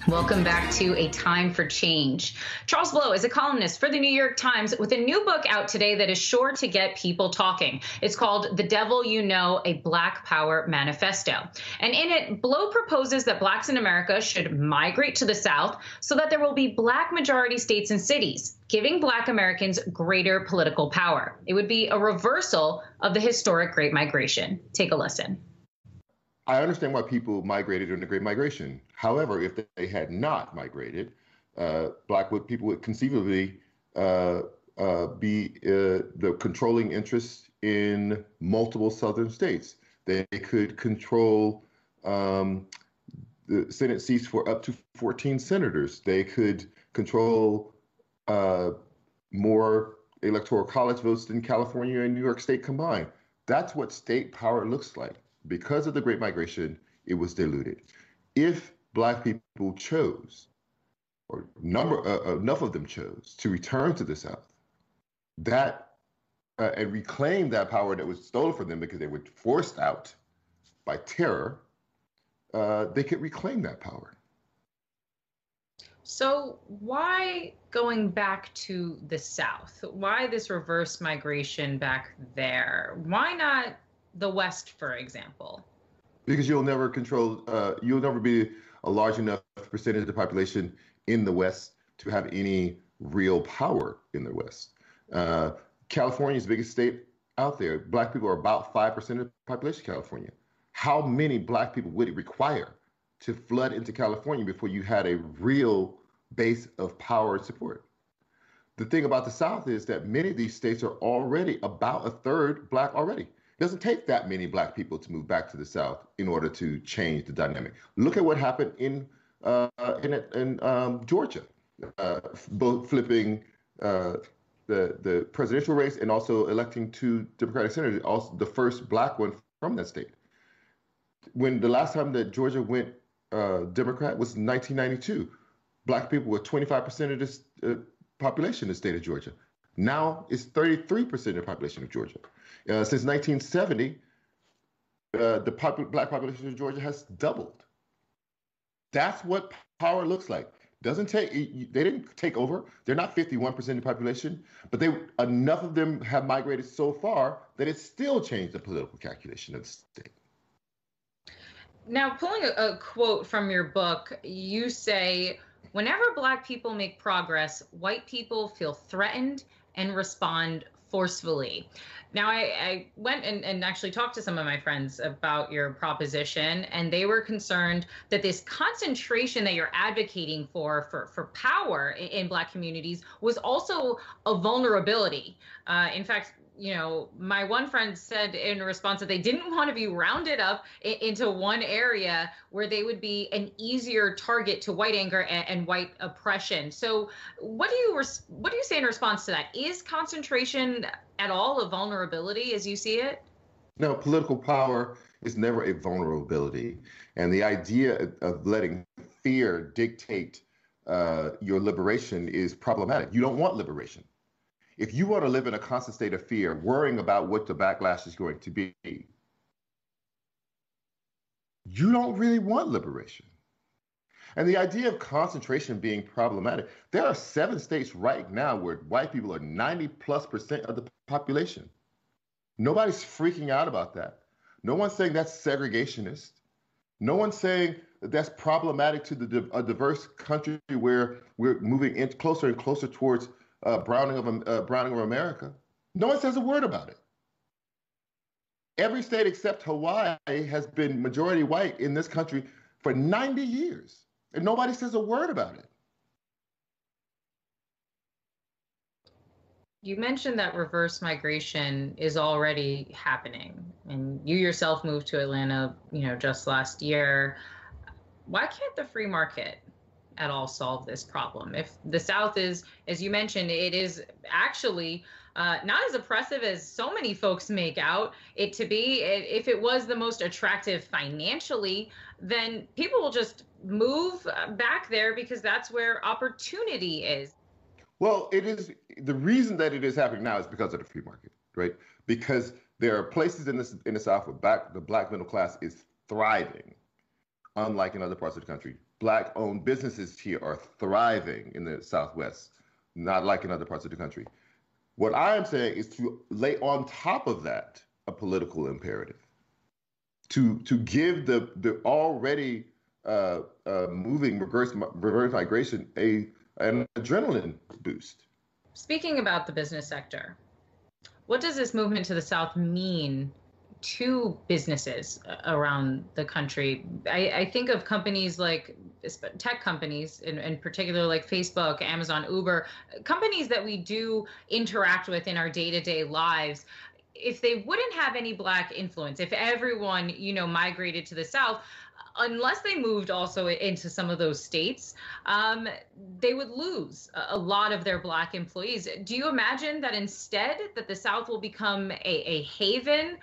Welcome back to A Time for Change. Charles Blow is a columnist for the New York Times with a new book out today that is sure to get people talking. It's called The Devil You Know, a Black Power Manifesto. And in it, Blow proposes that Blacks in America should migrate to the South so that there will be Black majority states and cities, giving Black Americans greater political power. It would be a reversal of the historic Great Migration. Take a listen. I understand why people migrated during the Great Migration. However, if they had not migrated, Black people would conceivably be the controlling interest in multiple Southern states. They could control the Senate seats for up to 14 senators. They could control more electoral college votes than California and New York State combined. That's what state power looks like. Because of the Great Migration, it was diluted. If Black people chose, or enough of them chose, to return to the South, and reclaim that power that was stolen from them because they were forced out by terror, they could reclaim that power. So why going back to the South? Why this reverse migration back there? Why not the West, for example? Because you'll never be a large enough percentage of the population in the West to have any real power in the West. California is the biggest state out there. Black people are about 5% of the population of California. How many Black people would it require to flood into California before you had a real base of power and support? The thing about the South is that many of these states are already about a third Black already. It doesn't take that many Black people to move back to the South in order to change the dynamic. Look at what happened in Georgia, both flipping the presidential race and also electing two Democratic senators, also the first Black one from that state. When the last time that Georgia went Democrat was in 1992, Black people were 25% of the population in the state of Georgia. Now it's 33% of the population of Georgia. Since 1970, the Black population of Georgia has doubled. That's what power looks like. They didn't take over. They're not 51% of the population, but enough of them have migrated so far that it still changed the political calculation of the state. Now, pulling a quote from your book, you say, whenever Black people make progress, white people feel threatened and respond forcefully. Now, I went and actually talked to some of my friends about your proposition, and they were concerned that this concentration that you're advocating for power in Black communities was also a vulnerability. In fact, my one friend said in response that they didn't want to be rounded up into one area where they would be an easier target to white anger and white oppression. So what do you say in response to that? Is concentration at all a vulnerability as you see it? No, political power is never a vulnerability. And the idea of letting fear dictate your liberation is problematic. You don't want liberation. If you want to live in a constant state of fear, worrying about what the backlash is going to be, you don't really want liberation. And the idea of concentration being problematic, there are 7 states right now where white people are 90+% of the population. Nobody's freaking out about that. No one's saying that's segregationist. No one's saying that's problematic to a diverse country where we're moving in closer and closer towards browning of America. No one says a word about it. Every state except Hawaii has been majority white in this country for 90 years, and nobody says a word about it. You mentioned that reverse migration is already happening, and you yourself moved to Atlanta, just last year. Why can't the free market at all solve this problem? If the South is, as you mentioned, it is actually not as oppressive as so many folks make out it to be. If it was the most attractive financially, then people will just move back there because that's where opportunity is. Well, it is. The reason that it is happening now is because of the free market, right? Because there are places in the South where the Black middle class is thriving. unlike in other parts of the country. Black-owned businesses here are thriving in the Southwest, not like in other parts of the country. What I am saying is to lay on top of that a political imperative, to give the already moving reverse migration an adrenaline boost. Speaking about the business sector, what does this movement to the South mean to businesses around the country? I think of companies like tech companies, in particular like Facebook, Amazon, Uber, companies that we do interact with in our day-to-day lives. If they wouldn't have any Black influence, if everyone, migrated to the South, unless they moved also into some of those states, they would lose a lot of their Black employees. Do you imagine that instead that the South will become a haven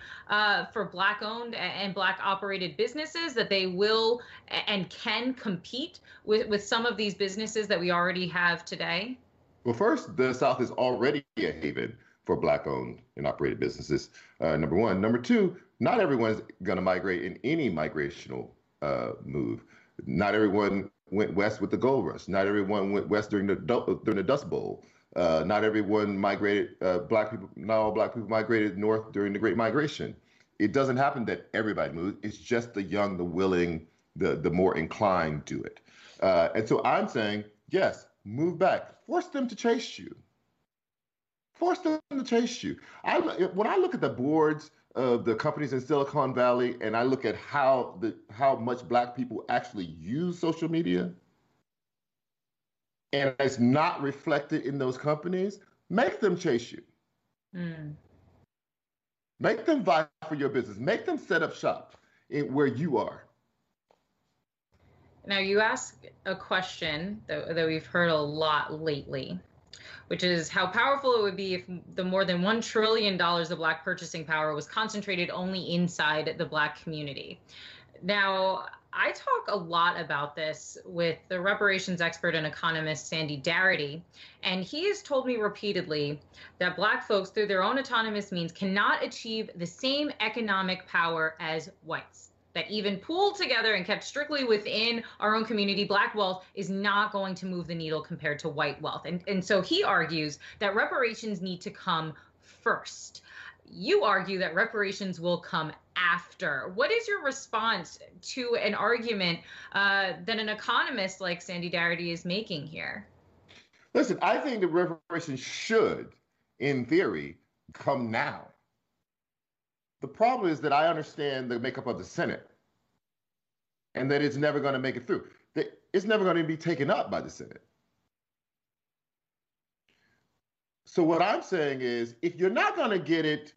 for Black-owned and Black-operated businesses, that they will and can compete with some of these businesses that we already have today? Well, first, the South is already a haven for Black-owned and operated businesses, number one. Number two, not everyone is going to migrate in any migrational move. Not everyone went west with the gold rush. Not everyone went west during the Dust Bowl. Not everyone migrated. Not all Black people migrated north during the Great Migration. It doesn't happen that everybody moves. It's just the young, the willing, the more inclined do it. And so I'm saying, yes, move back. Force them to chase you. Force them to chase you. When I look at the boards of the companies in Silicon Valley, and I look at how much Black people actually use social media, and it's not reflected in those companies, make them chase you. Make them vie for your business. Make them set up shop where you are. Now, you ask a question that we've heard a lot lately, which is how powerful it would be if the more than $1 trillion of Black purchasing power was concentrated only inside the Black community. Now, I talk a lot about this with the reparations expert and economist Sandy Darity, and he has told me repeatedly that Black folks, through their own autonomous means, cannot achieve the same economic power as whites. That even pooled together and kept strictly within our own community, Black wealth is not going to move the needle compared to white wealth. And so he argues that reparations need to come first. You argue that reparations will come after. What is your response to an argument that an economist like Sandy Darity is making here? Listen, I think that reparations should, in theory, come now. The problem is that I understand the makeup of the Senate and that it's never going to make it through. It's never going to be taken up by the Senate. So what I'm saying is, if you're not going to get it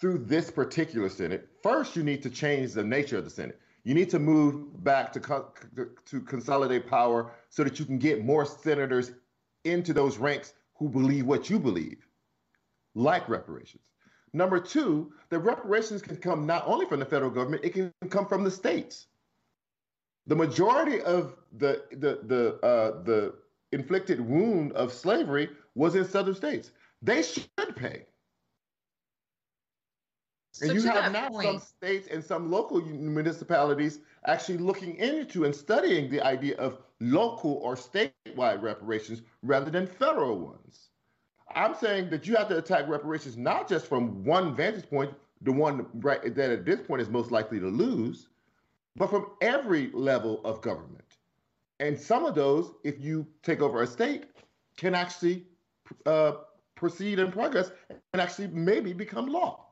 through this particular Senate, first you need to change the nature of the Senate. You need to move back to consolidate power so that you can get more senators into those ranks who believe what you believe, like reparations. Number two, the reparations can come not only from the federal government, it can come from the states. The majority of the inflicted wound of slavery was in southern states. They should pay. So and you have now some states and some local municipalities actually looking into and studying the idea of local or statewide reparations rather than federal ones. I'm saying that you have to attack reparations not just from one vantage point, the one that at this point is most likely to lose, but from every level of government. And some of those, if you take over a state, can actually proceed in progress and actually maybe become law.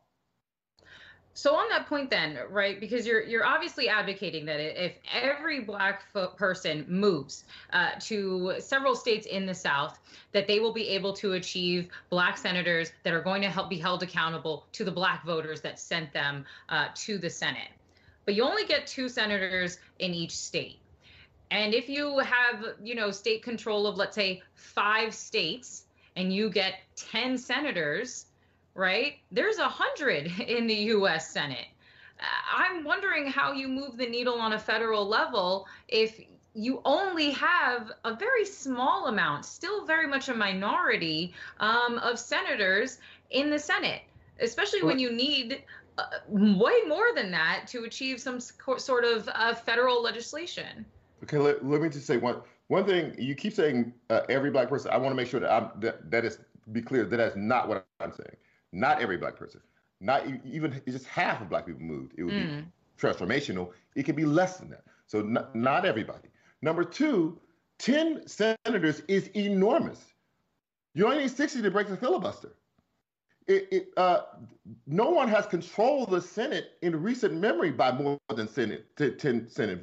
So on that point then, right, because you're obviously advocating that if every Black person moves to several states in the South, that they will be able to achieve Black senators that are going to be held accountable to the Black voters that sent them to the Senate. But you only get 2 senators in each state. And if you have, state control of, let's say, 5 states, and you get 10 senators, right? There's 100 in the U.S. Senate. I'm wondering how you move the needle on a federal level if you only have a very small amount, still very much a minority, of senators in the Senate, especially when you need way more than that to achieve some sort of federal legislation. Okay, let me just say one thing. You keep saying every black person. I want to make sure that that is be clear. That's not what I'm saying. Not every black person. Not even just half of black people moved. It would be transformational. It could be less than that. So not everybody. Number two, 10 senators is enormous. You only need 60 to break the filibuster. No one has controlled the Senate in recent memory by more than 10 Senate votes.